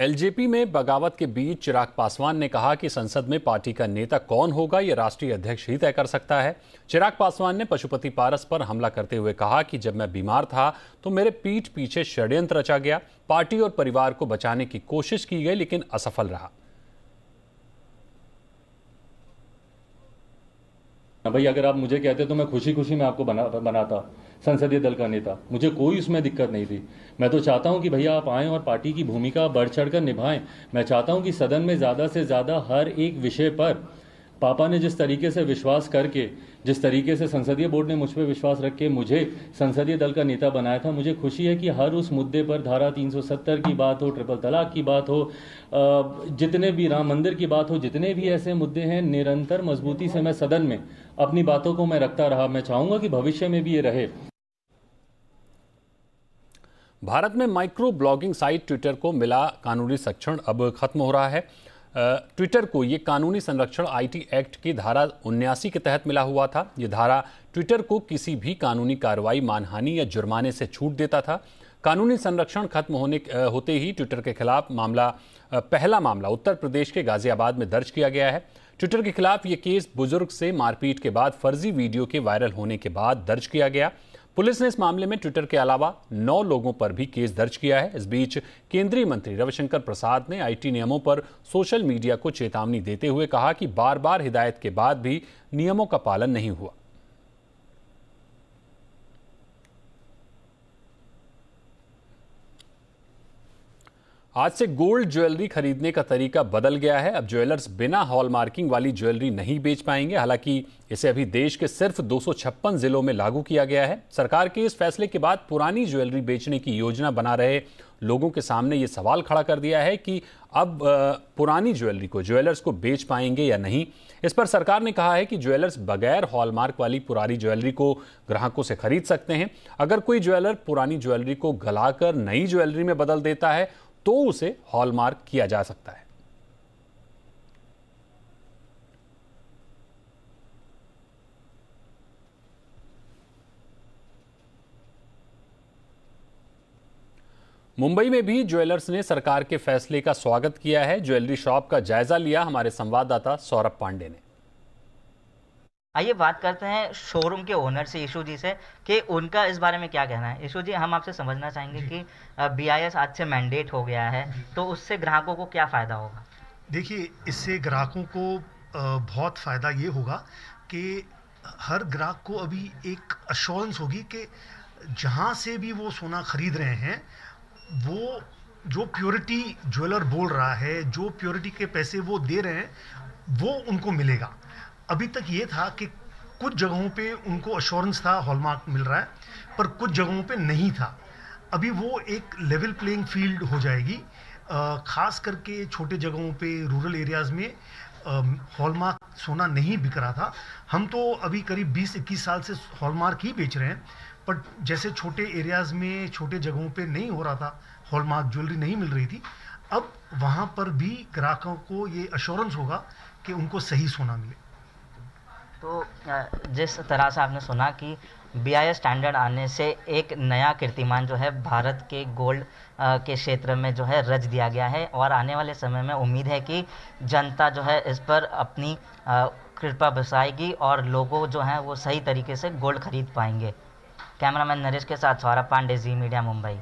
LJP में बगावत के बीच चिराग पासवान ने कहा कि संसद में पार्टी का नेता कौन होगा ये राष्ट्रीय अध्यक्ष ही तय कर सकता है। चिराग पासवान ने पशुपति पारस पर हमला करते हुए कहा कि जब मैं बीमार था तो मेरे पीठ पीछे षड्यंत्र रचा गया, पार्टी और परिवार को बचाने की कोशिश की गई लेकिन असफल रहा। भाई अगर आप मुझे कहते तो मैं खुशी खुशी में आपको बनाता संसदीय दल का नेता, मुझे कोई उसमें दिक्कत नहीं थी। मैं तो चाहता हूं कि भैया आप आएं और पार्टी की भूमिका बढ़ चढ़कर निभाएं। मैं चाहता हूं कि सदन में ज़्यादा से ज़्यादा हर एक विषय पर पापा ने जिस तरीके से विश्वास करके, जिस तरीके से संसदीय बोर्ड ने मुझ पर विश्वास रख के मुझे संसदीय दल का नेता बनाया था, मुझे खुशी है कि हर उस मुद्दे पर धारा 370 की बात हो, ट्रिपल तलाक की बात हो, जितने भी राम मंदिर की बात हो, जितने भी ऐसे मुद्दे हैं, निरंतर मजबूती से मैं सदन में अपनी बातों को मैं रखता रहा। मैं चाहूंगा कि भविष्य में भी ये रहे। भारत में माइक्रो ब्लॉगिंग साइट ट्विटर को मिला कानूनी संरक्षण अब खत्म हो रहा है। ट्विटर को ये कानूनी संरक्षण आईटी एक्ट की धारा 79 के तहत मिला हुआ था। ये धारा ट्विटर को किसी भी कानूनी कार्रवाई, मानहानि या जुर्माने से छूट देता था। कानूनी संरक्षण खत्म होते ही ट्विटर के खिलाफ पहला मामला उत्तर प्रदेश के गाजियाबाद में दर्ज किया गया है। ट्विटर के खिलाफ ये केस बुजुर्ग से मारपीट के बाद फर्जी वीडियो के वायरल होने के बाद दर्ज किया गया। पुलिस ने इस मामले में ट्विटर के अलावा 9 लोगों पर भी केस दर्ज किया है। इस बीच केंद्रीय मंत्री रविशंकर प्रसाद ने आईटी नियमों पर सोशल मीडिया को चेतावनी देते हुए कहा कि बार बार हिदायत के बाद भी नियमों का पालन नहीं हुआ। आज से गोल्ड ज्वेलरी खरीदने का तरीका बदल गया है। अब ज्वेलर्स बिना हॉलमार्किंग वाली ज्वेलरी नहीं बेच पाएंगे। हालांकि इसे अभी देश के सिर्फ 256 जिलों में लागू किया गया है। सरकार के इस फैसले के बाद पुरानी ज्वेलरी बेचने की योजना बना रहे लोगों के सामने ये सवाल खड़ा कर दिया है कि अब पुरानी ज्वेलरी को ज्वेलर्स को बेच पाएंगे या नहीं। इस पर सरकार ने कहा है कि ज्वेलर्स बगैर हॉलमार्क वाली पुरानी ज्वेलरी को ग्राहकों से खरीद सकते हैं। अगर कोई ज्वेलर पुरानी ज्वेलरी को गलाकर नई ज्वेलरी में बदल देता है तो उसे हॉलमार्क किया जा सकता है। मुंबई में भी ज्वेलर्स ने सरकार के फैसले का स्वागत किया है। ज्वेलरी शॉप का जायजा लिया हमारे संवाददाता सौरभ पांडे ने। आइए बात करते हैं शोरूम के ओनर से, ईशू जी से, कि उनका इस बारे में क्या कहना है। ईशू जी, हम आपसे समझना चाहेंगे कि बीआईएस आज से मैंडेट हो गया है, तो उससे ग्राहकों को क्या फ़ायदा होगा? देखिए, इससे ग्राहकों को बहुत फ़ायदा ये होगा कि हर ग्राहक को अभी एक अश्योरेंस होगी कि जहाँ से भी वो सोना खरीद रहे हैं, वो जो प्योरिटी ज्वेलर बोल रहा है, जो प्योरिटी के पैसे वो दे रहे हैं, वो उनको मिलेगा। अभी तक ये था कि कुछ जगहों पे उनको अश्योरेंस था, हॉलमार्क मिल रहा है, पर कुछ जगहों पे नहीं था। अभी वो एक लेवल प्लेइंग फील्ड हो जाएगी। खास करके छोटे जगहों पे, रूरल एरियाज़ में हॉलमार्क सोना नहीं बिक रहा था। हम तो अभी करीब 20-21 साल से हॉलमार्क ही बेच रहे हैं, पर जैसे छोटे एरियाज़ में, छोटे जगहों पे नहीं हो रहा था, हॉलमार्क ज्वेलरी नहीं मिल रही थी, अब वहाँ पर भी ग्राहकों को ये अश्योरेंस होगा कि उनको सही सोना मिले। तो जिस तरह से आपने सुना कि बीआईएस स्टैंडर्ड आने से एक नया कीर्तिमान जो है भारत के गोल्ड के क्षेत्र में जो है रच दिया गया है, और आने वाले समय में उम्मीद है कि जनता जो है इस पर अपनी कृपा बरसाएगी और लोगों जो हैं वो सही तरीके से गोल्ड खरीद पाएंगे। कैमरामैन नरेश के साथ सौरभ पांडे, जी मीडिया, मुंबई।